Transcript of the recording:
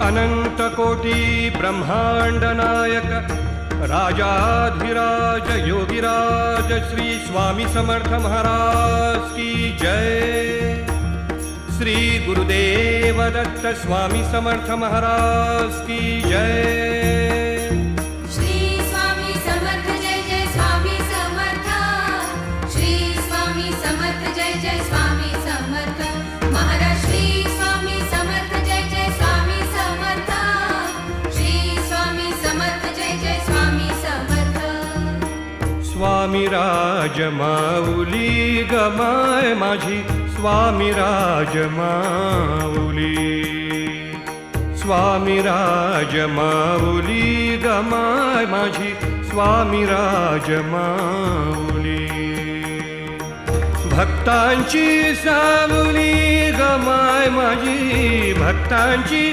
अनंत कोटी ब्रह्मांड नायक राजाधिराज योगिराज श्री स्वामी समर्थ महाराज की जय। श्री गुरुदेव दत्त स्वामी समर्थ महाराज की जय। श्री स्वामी समर्थ जय जय स्वामी समर्थ। श्री स्वामी समर्थ जय जय स्वामी समर्थ महाराज। श्री स्वामी समर्थ जय जय स्वामी समर्थ। श्री स्वामी समर्थ जय जय स्वामी समर्थ। स्वामी राज माऊली गमाय माझी स्वामी राज माऊली। स्वामी राज माऊली गमाय माझी स्वामी राज माऊली। भक्तांची सावली गमाय माझी भक्तांची